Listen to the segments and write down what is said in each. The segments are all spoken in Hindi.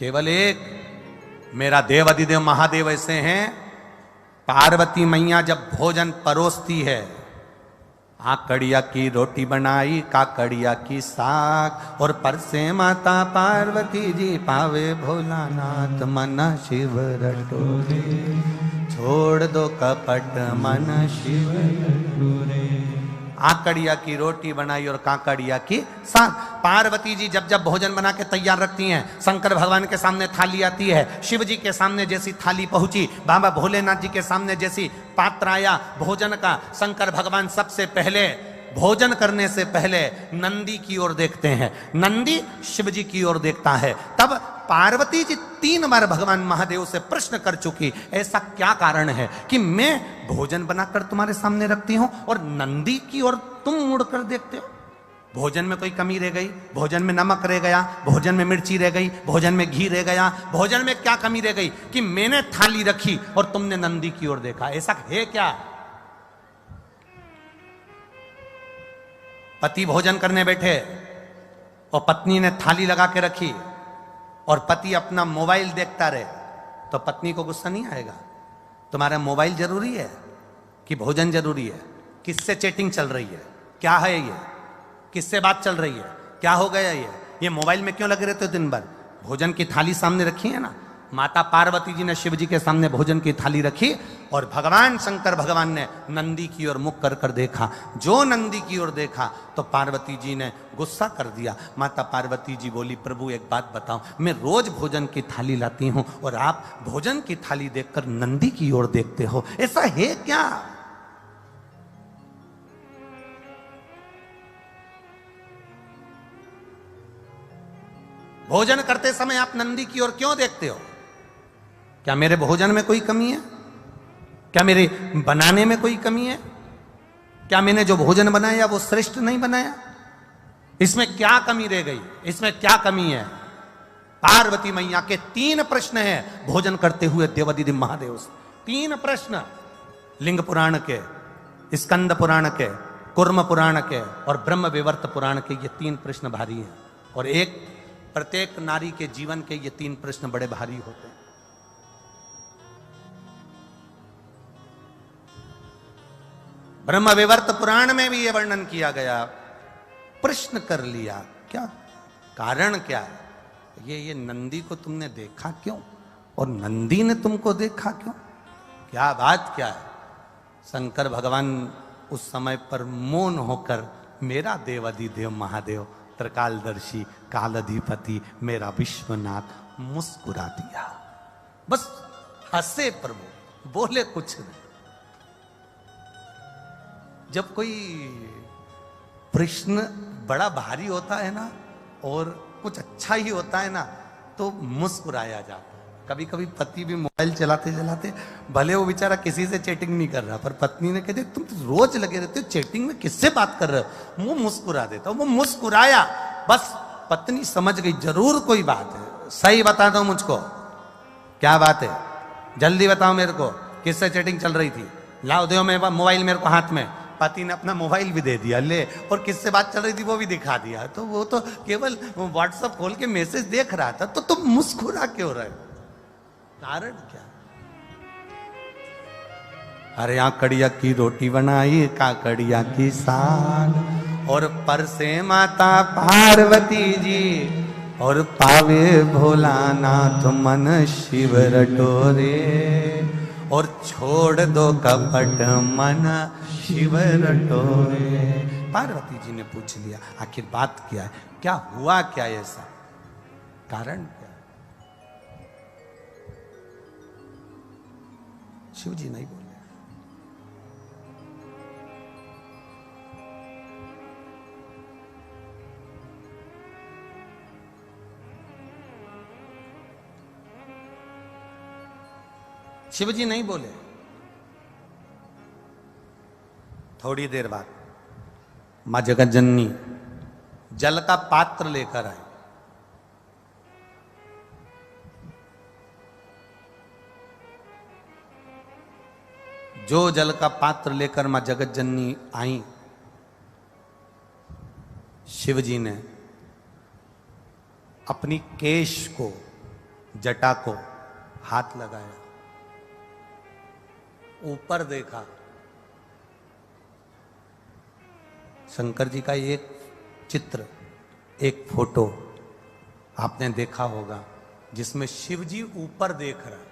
केवल एक मेरा देव अधिदेव महादेव ऐसे हैं, पार्वती मैया जब भोजन परोसती है, आकड़िया की रोटी बनाई, काकड़िया की साग, और परसे माता पार्वती जी पावे भोलानाथ मन शिव रटोरे, छोड़ दो कपट मन शिव रटोरे। आकड़िया की रोटी बनाई और काकड़िया की साग। पार्वती जी जब जब भोजन बना के तैयार रखती हैं, शंकर भगवान के सामने थाली आती है, शिव जी के सामने जैसी थाली पहुंची, बाबा भोलेनाथ जी के सामने जैसी पात्र आया भोजन का, शंकर भगवान सबसे पहले भोजन करने से पहले नंदी की ओर देखते हैं। नंदी शिव जी की ओर देखता है। तब पार्वती जी 3 बार भगवान महादेव से प्रश्न कर चुकी, ऐसा क्या कारण है कि मैं भोजन बनाकर तुम्हारे सामने रखती हूं और नंदी की ओर तुम मुड़कर देखते हो? भोजन में कोई कमी रह गई? भोजन में नमक रह गया? भोजन में मिर्ची रह गई? भोजन में घी रह गया? भोजन में क्या कमी रह गई कि मैंने थाली रखी और तुमने नंदी की ओर देखा? ऐसा है क्या? पति भोजन करने बैठे और पत्नी ने थाली लगा के रखी और पति अपना मोबाइल देखता रहे, तो पत्नी को गुस्सा नहीं आएगा? तुम्हारा मोबाइल जरूरी है कि भोजन जरूरी है? किससे चैटिंग चल रही है? क्या है ये? किससे बात चल रही है? क्या हो गया ये मोबाइल में क्यों लगे रहते हो दिन भर? भोजन की थाली सामने रखी है ना। माता पार्वती जी ने शिव जी के सामने भोजन की थाली रखी और भगवान शंकर भगवान ने नंदी की ओर मुख कर कर देखा। जो नंदी की ओर देखा तो पार्वती जी ने गुस्सा कर दिया। माता पार्वती जी बोली, प्रभु एक बात बताओ, मैं रोज भोजन की थाली लाती हूं और आप भोजन की थाली देखकर नंदी की ओर देखते हो, ऐसा है क्या? भोजन करते समय आप नंदी की ओर क्यों देखते हो? क्या मेरे भोजन में कोई कमी है? क्या मेरे बनाने में कोई कमी है? क्या मैंने जो भोजन बनाया वो श्रेष्ठ नहीं बनाया? इसमें क्या कमी रह गई? इसमें क्या कमी है? पार्वती मैया के 3 प्रश्न हैं भोजन करते हुए देवाधिदेव महादेव से। 3 प्रश्न, लिंग पुराण के, स्कंद पुराण के, कुर्म पुराण के और ब्रह्म विवर्त पुराण के, ये 3 प्रश्न भारी हैं। और एक प्रत्येक नारी के जीवन के ये 3 प्रश्न बड़े भारी होते हैं। ब्रह्म विवर्त पुराण में भी यह वर्णन किया गया। प्रश्न कर लिया, क्या कारण क्या है? ये नंदी को तुमने देखा क्यों और नंदी ने तुमको देखा क्यों? क्या बात क्या है? शंकर भगवान उस समय पर मौन होकर, मेरा देवाधिदेव महादेव त्रिकालदर्शी कालाधिपति मेरा विश्वनाथ मुस्कुरा दिया। बस हंसे प्रभु, बोले कुछ नहीं। जब कोई प्रश्न बड़ा भारी होता है ना और कुछ अच्छा ही होता है ना, तो मुस्कुराया जाता है। कभी कभी पति भी मोबाइल चलाते चलाते, भले वो बेचारा किसी से चैटिंग नहीं कर रहा, पर पत्नी ने कहते तुम तो रोज लगे रहते हो चैटिंग में, किससे बात कर रहे हो? वो मुस्कुरा देता, वो मुस्कुराया, बस पत्नी समझ गई जरूर कोई बात है। सही बता दो मुझको, क्या बात है? जल्दी बताओ मेरे को, किससे चैटिंग चल रही थी? लाओ दो मैं मोबाइल मेरे को हाथ में। पति ने अपना मोबाइल भी दे दिया, ले, और किससे बात चल रही थी वो भी दिखा दिया। तो वो तो केवल व्हाट्सएप खोल के मैसेज देख रहा था, तो तुम मुस्कुरा क्यों रहे? कारण क्या? अरे आकड़िया की रोटी बनाई, काकड़िया की साग, और परसे माता पार्वती जी और पावे भोलानाथ मन शिव रटोरे, और छोड़ दो कपट मन शिव रटोरे। पार्वती जी ने पूछ लिया, आखिर बात क्या है? क्या हुआ? क्या ऐसा कारण क्या? शिव जी नहीं बोले। शिव जी नहीं बोले। थोड़ी देर बाद मां जगत जननी जल का पात्र लेकर आई। जो जल का पात्र लेकर मां जगत जननी आई, शिव जी ने अपनी केश को जटा को हाथ लगाया, ऊपर देखा। शंकर जी का एक चित्र, एक फोटो आपने देखा होगा जिसमें शिव जी ऊपर देख रहा है,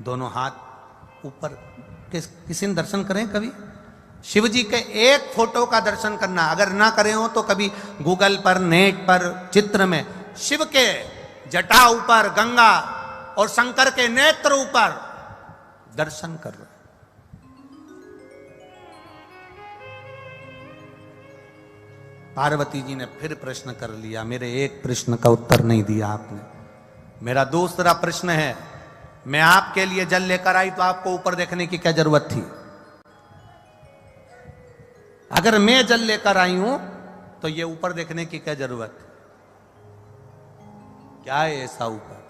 दोनों हाथ ऊपर। किसी ने दर्शन करें कभी? शिव जी के एक फोटो का दर्शन करना, अगर ना करें हो तो कभी गूगल पर, नेट पर, चित्र में शिव के जटा ऊपर गंगा और शंकर के नेत्र ऊपर दर्शन कर रहे। पार्वती जी ने फिर प्रश्न कर लिया, मेरे एक प्रश्न का उत्तर नहीं दिया आपने। मेरा दूसरा प्रश्न है, मैं आपके लिए जल लेकर आई तो आपको ऊपर देखने की क्या जरूरत थी? अगर मैं जल लेकर आई हूं तो ये ऊपर देखने की क्या जरूरत? क्या है ऐसा ऊपर?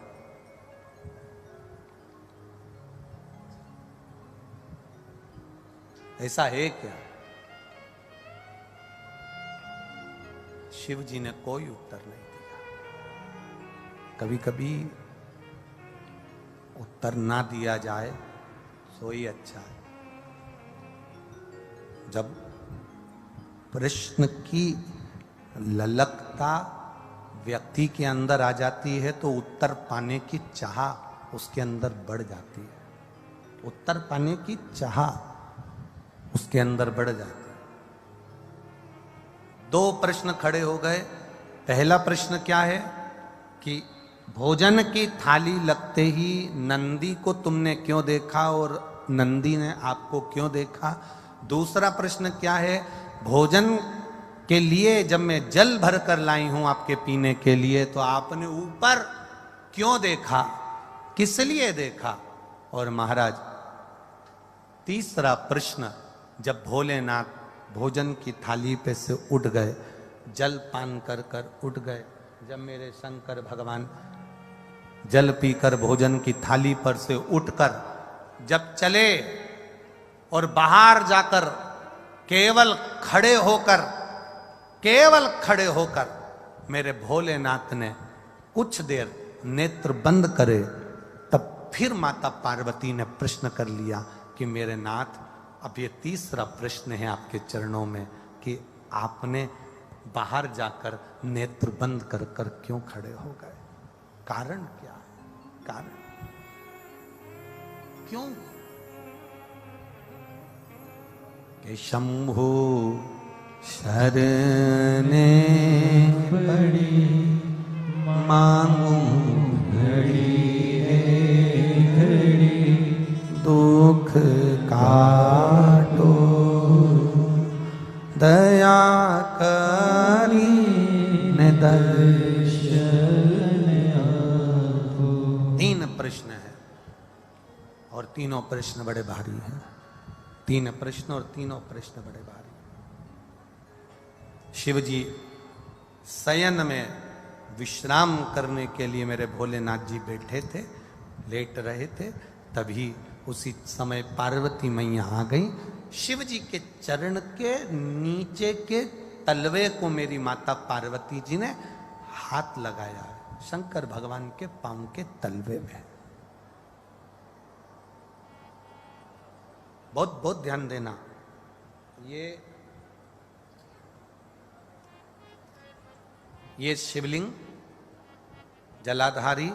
ऐसा है क्या? शिव जी ने कोई उत्तर नहीं दिया। कभी कभी उत्तर ना दिया जाए तो ही अच्छा है। जब प्रश्न की ललकता व्यक्ति के अंदर आ जाती है तो उत्तर पाने की चाह उसके अंदर बढ़ जाती है। उत्तर पाने की चाह उसके अंदर बढ़ जाती है। दो प्रश्न खड़े हो गए। पहला प्रश्न क्या है कि भोजन की थाली लगते ही नंदी को तुमने क्यों देखा और नंदी ने आपको क्यों देखा? दूसरा प्रश्न क्या है, भोजन के लिए जब मैं जल भर कर लाई हूं आपके पीने के लिए तो आपने ऊपर क्यों देखा, किस लिए देखा? और महाराज तीसरा प्रश्न, जब भोलेनाथ भोजन की थाली पे से उठ गए, जल पान कर कर उठ गए, जब मेरे शंकर भगवान जल पीकर भोजन की थाली पर से उठकर जब चले और बाहर जाकर केवल खड़े होकर मेरे भोलेनाथ ने कुछ देर नेत्र बंद करे, तब फिर माता पार्वती ने प्रश्न कर लिया कि मेरे नाथ, अब ये तीसरा प्रश्न है आपके चरणों में कि आपने बाहर जाकर नेत्र बंद कर कर क्यों खड़े हो गए? कारण क्या है? कारण क्यों? कि शंभु शरणे पड़ी मांगू घड़ी दुख काटो दया करी ने दर्शन आपो। तीन प्रश्न है और तीनों प्रश्न बड़े भारी हैं। तीन प्रश्न और तीनों प्रश्न बड़े भारी। शिव जी शयन में विश्राम करने के लिए मेरे भोलेनाथ जी बैठे थे, लेट रहे थे, तभी उसी समय पार्वती मैया आ गई। शिव जी के चरण के नीचे के तलवे को मेरी माता पार्वती जी ने हाथ लगाया, शंकर भगवान के पांव के तलवे में। बहुत बहुत ध्यान देना। ये शिवलिंग जलाधारी,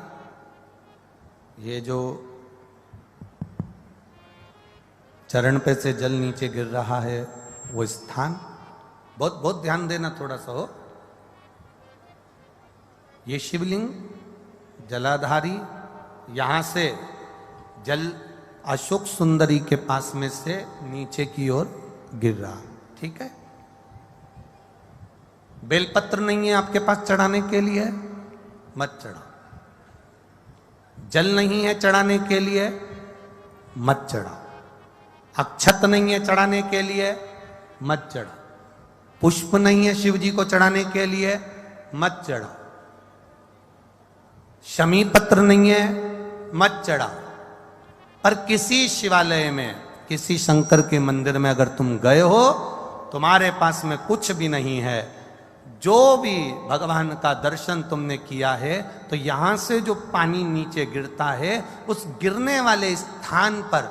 ये जो चरण पे से जल नीचे गिर रहा है वो स्थान, बहुत बहुत ध्यान देना थोड़ा सा हो। ये शिवलिंग जलाधारी, यहां से जल अशोक सुंदरी के पास में से नीचे की ओर गिर रहा, ठीक है। बेलपत्र नहीं है आपके पास चढ़ाने के लिए, मत चढ़ाओ। जल नहीं है चढ़ाने के लिए, मत चढ़ाओ। अक्षत नहीं है चढ़ाने के लिए, मत चढ़ाओ। पुष्प नहीं है शिव जी को चढ़ाने के लिए, मत चढ़ाओ। शमी पत्र नहीं है, मत चढ़ाओ। पर किसी शिवालय में, किसी शंकर के मंदिर में अगर तुम गए हो, तुम्हारे पास में कुछ भी नहीं है, जो भी भगवान का दर्शन तुमने किया है तो यहां से जो पानी नीचे गिरता है उस गिरने वाले स्थान पर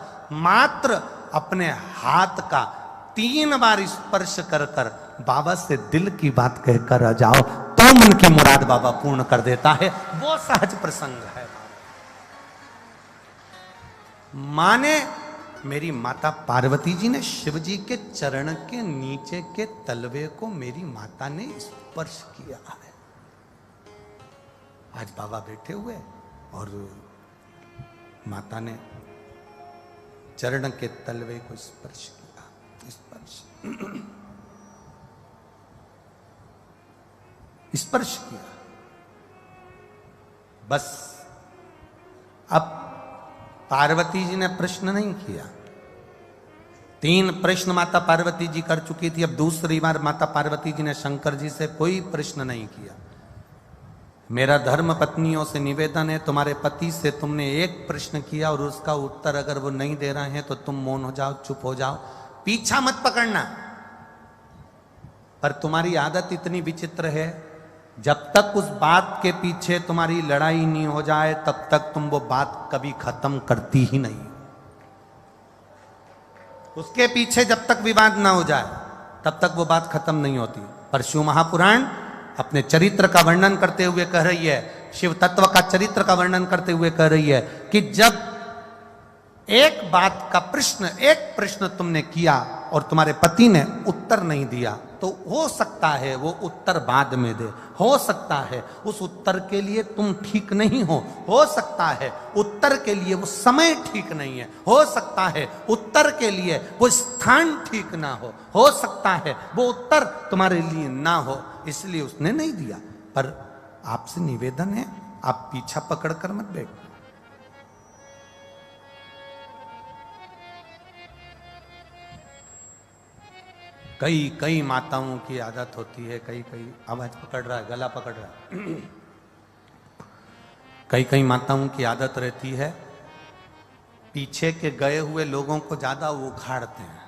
मात्र अपने हाथ का 3 बार स्पर्श कर कर बाबा से दिल की बात कहकर आ जाओ तो मन की मुराद बाबा पूर्ण कर देता है। वो सहज प्रसंग है। माने मेरी माता पार्वती जी ने शिव जी के चरण के नीचे के तलवे को मेरी माता ने स्पर्श किया है। आज बाबा बैठे हुए और माता ने चरण के तलवे को स्पर्श किया। स्पर्श किया। बस अब पार्वती जी ने प्रश्न नहीं किया। 3 प्रश्न माता पार्वती जी कर चुकी थी। अब दूसरी बार माता पार्वती जी ने शंकर जी से कोई प्रश्न नहीं किया। मेरा धर्म पत्नियों से निवेदन है, तुम्हारे पति से तुमने एक प्रश्न किया और उसका उत्तर अगर वो नहीं दे रहे हैं तो तुम मौन हो जाओ, चुप हो जाओ, पीछा मत पकड़ना। पर तुम्हारी आदत इतनी विचित्र है, जब तक उस बात के पीछे तुम्हारी लड़ाई नहीं हो जाए तब तक तुम वो बात कभी खत्म करती ही नहीं। उसके पीछे जब तक विवाद ना हो जाए तब तक वो बात खत्म नहीं होती। पर शिव महापुराण अपने चरित्र का वर्णन करते हुए कह रही है, शिव तत्व का चरित्र का वर्णन करते हुए कह रही है कि जब एक बात का एक प्रश्न तुमने किया और तुम्हारे पति ने उत्तर नहीं दिया तो हो सकता है वो उत्तर बाद में दे, हो सकता है उस उत्तर के लिए तुम ठीक नहीं हो सकता है उत्तर के लिए वो समय ठीक नहीं है, हो सकता है उत्तर के लिए वो स्थान ठीक ना हो सकता है वो उत्तर तुम्हारे लिए ना हो, इसलिए उसने नहीं दिया। पर आपसे निवेदन है, आप पीछा पकड़ कर मत बैठो। कई माताओं की आदत होती है, कई आवाज पकड़ रहा है, गला पकड़ रहा है। कई माताओं की आदत रहती है, पीछे के गए हुए लोगों को ज्यादा वो उखाड़ते हैं।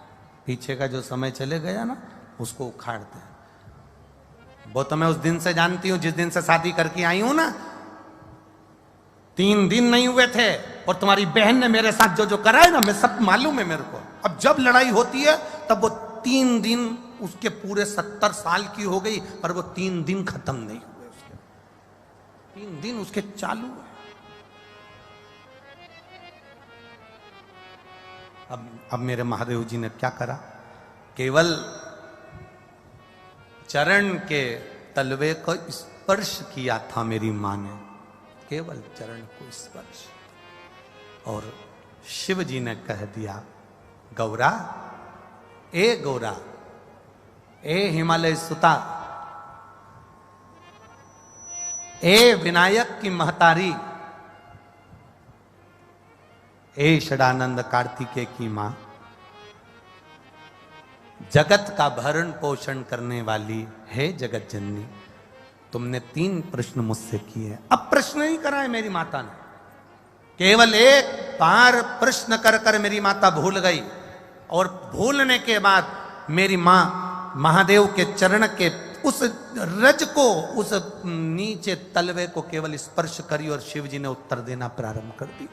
पीछे का जो समय चले गया ना उसको उखाड़ते हैं। वो तो मैं उस दिन से जानती हूं जिस दिन से शादी करके आई हूं ना, 3 दिन नहीं हुए थे और तुम्हारी बहन ने मेरे साथ जो जो करा है ना, मैं सब मालूम है मेरे को। अब जब लड़ाई होती है तब वो 3 दिन, उसके पूरे 70 साल की हो गई पर वो 3 दिन खत्म नहीं हुए, उसके 3 दिन उसके चालू है। अब मेरे महादेव जी ने क्या करा, केवल चरण के तलवे को स्पर्श किया था मेरी मां ने, केवल चरण को स्पर्श, और शिव जी ने कह दिया, गौरा, ए गौरा, ए हिमालय सुता, ए विनायक की महतारी, ए षडानंद कार्तिकेय की मां, जगत का भरण पोषण करने वाली है जगत जननी, तुमने 3 प्रश्न मुझसे किए। अब प्रश्न नहीं कराए मेरी माता ने, केवल एक बार प्रश्न कर कर मेरी माता भूल गई और भूलने के बाद मेरी मां महादेव के चरण के उस रज को, उस नीचे तलवे को केवल स्पर्श करी और शिव जी ने उत्तर देना प्रारंभ कर दिया।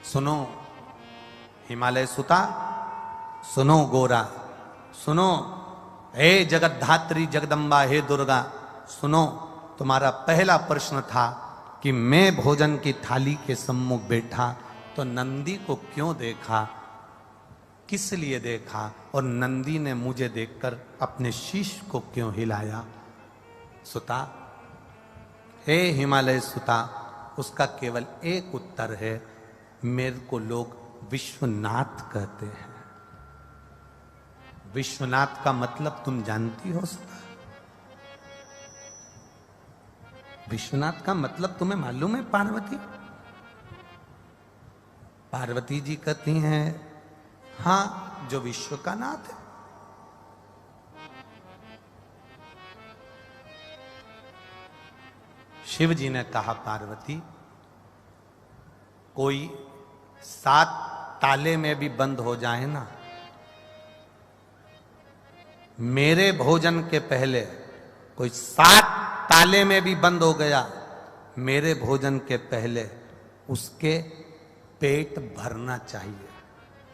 सुनो हिमालय सुता, सुनो गोरा, सुनो हे जगद्धात्री जगदम्बा, हे दुर्गा, सुनो, तुम्हारा पहला प्रश्न था कि मैं भोजन की थाली के सम्मुख बैठा तो नंदी को क्यों देखा, किस लिए देखा, और नंदी ने मुझे देखकर अपने शीश को क्यों हिलाया। सुता, हे हिमालय सुता, उसका केवल एक उत्तर है, मेरे को लोग विश्वनाथ कहते हैं। विश्वनाथ का मतलब तुम जानती हो सुता? विश्वनाथ का मतलब तुम्हें मालूम है पार्वती? पार्वती जी कहती हैं, हां, जो विश्व का नाथ है। शिव जी ने कहा, पार्वती, कोई 7 ताले में भी बंद हो जाए ना, मेरे भोजन के पहले कोई 7 ताले में भी बंद हो गया, मेरे भोजन के पहले उसके पेट भरना चाहिए।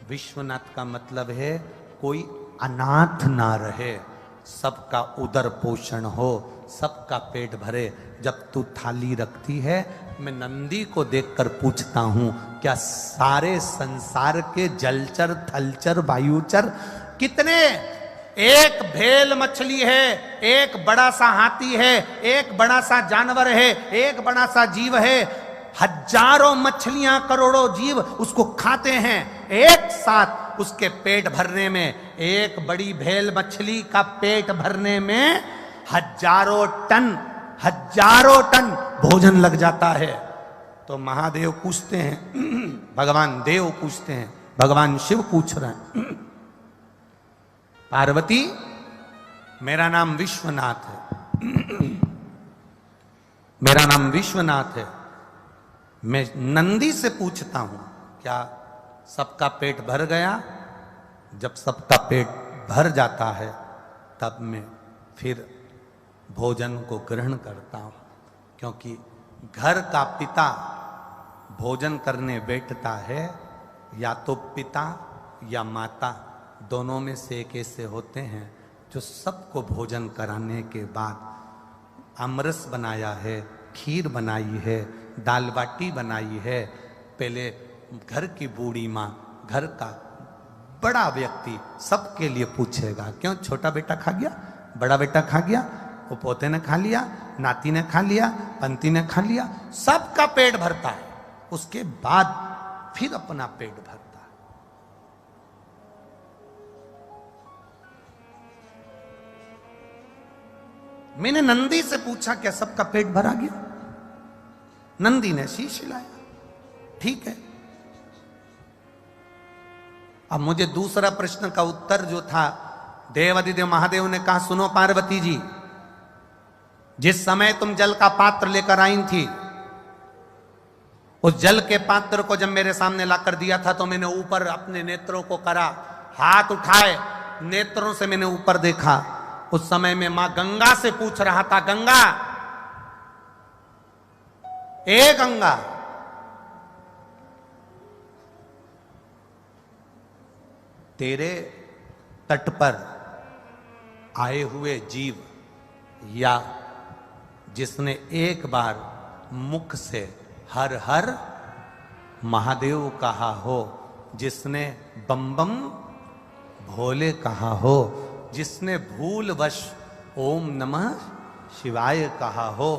विश्वनाथ का मतलब है कोई अनाथ ना रहे, सबका उदर पोषण हो, सबका पेट भरे। जब तू थाली रखती है, मैं नंदी को देखकर पूछता हूं, क्या सारे संसार के जलचर थलचर वायुचर कितने, एक भेल मछली है, एक बड़ा सा हाथी है, एक बड़ा सा जानवर है, एक बड़ा सा जीव है, हजारों मछलियां करोड़ों जीव उसको खाते हैं, एक साथ उसके पेट भरने में, एक बड़ी भेल मछली का पेट भरने में हजारों टन भोजन लग जाता है। तो महादेव पूछते हैं, भगवान देव पूछते हैं, भगवान शिव पूछ रहे हैं, पार्वती मेरा नाम विश्वनाथ है, मेरा नाम विश्वनाथ है, मैं नंदी से पूछता हूं क्या सबका पेट भर गया? जब सबका पेट भर जाता है तब मैं फिर भोजन को ग्रहण करता हूं, क्योंकि घर का पिता भोजन करने बैठता है, या तो पिता या माता, दोनों में से एक ऐसे होते हैं जो सबको भोजन कराने के बाद अमरस बनाया है, खीर बनाई है, दाल बाटी बनाई है, पहले घर की बूढ़ी माँ, घर का बड़ा व्यक्ति सबके लिए पूछेगा, क्यों छोटा बेटा खा गया, बड़ा बेटा खा गया, वो पोते ने खा लिया, नाती ने खा लिया, पंती ने खा लिया, सबका पेट भरता है, उसके बाद फिर अपना पेट भरता है। मैंने नंदी से पूछा क्या सबका पेट भरा गया? नंदी ने शीश हिलाया, ठीक है। अब मुझे दूसरा प्रश्न का उत्तर जो था, देवाधिदेव महादेव ने कहा, सुनो पार्वती जी, जिस समय तुम जल का पात्र लेकर आई थी, उस जल के पात्र को जब मेरे सामने लाकर दिया था तो मैंने ऊपर अपने नेत्रों को करा, हाथ उठाए, नेत्रों से मैंने ऊपर देखा। उस समय में मां गंगा से पूछ रहा था, गंगा, ए गंगा, तेरे तट पर आए हुए जीव, या जिसने एक बार मुख से हर हर महादेव कहा हो, जिसने बम बम भोले कहा हो, जिसने भूलवश ओम नमः शिवाय कहा हो,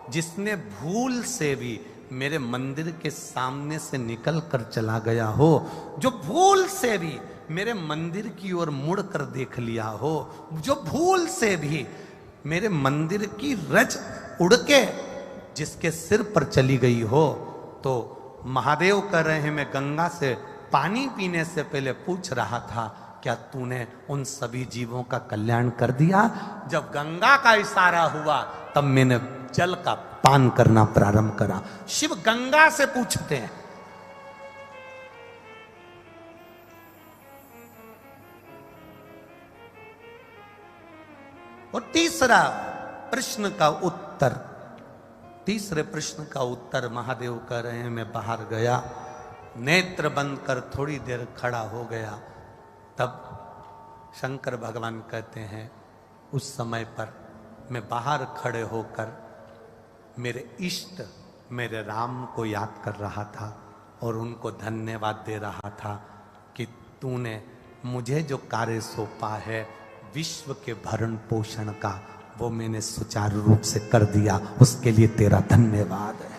जिसने भूल से भी मेरे मंदिर के सामने से निकल कर चला गया हो, जो भूल से भी मेरे मंदिर की ओर मुड़ कर देख लिया हो, जो भूल से भी मेरे मंदिर की रज उड़ के जिसके सिर पर चली गई हो, तो महादेव कह रहे हैं, मैं गंगा से पानी पीने से पहले पूछ रहा था, क्या तूने उन सभी जीवों का कल्याण कर दिया? जब गंगा का इशारा हुआ तब मैंने जल का पान करना प्रारंभ करा। शिव गंगा से पूछते हैं। और तीसरा प्रश्न का उत्तर, तीसरे प्रश्न का उत्तर महादेव कह रहे हैं, मैं बाहर गया, नेत्र बंद कर थोड़ी देर खड़ा हो गया, तब शंकर भगवान कहते हैं, उस समय पर मैं बाहर खड़े होकर मेरे इष्ट मेरे राम को याद कर रहा था और उनको धन्यवाद दे रहा था कि तूने मुझे जो कार्य सौंपा है विश्व के भरण पोषण का, वो मैंने सुचारू रूप से कर दिया, उसके लिए तेरा धन्यवाद है।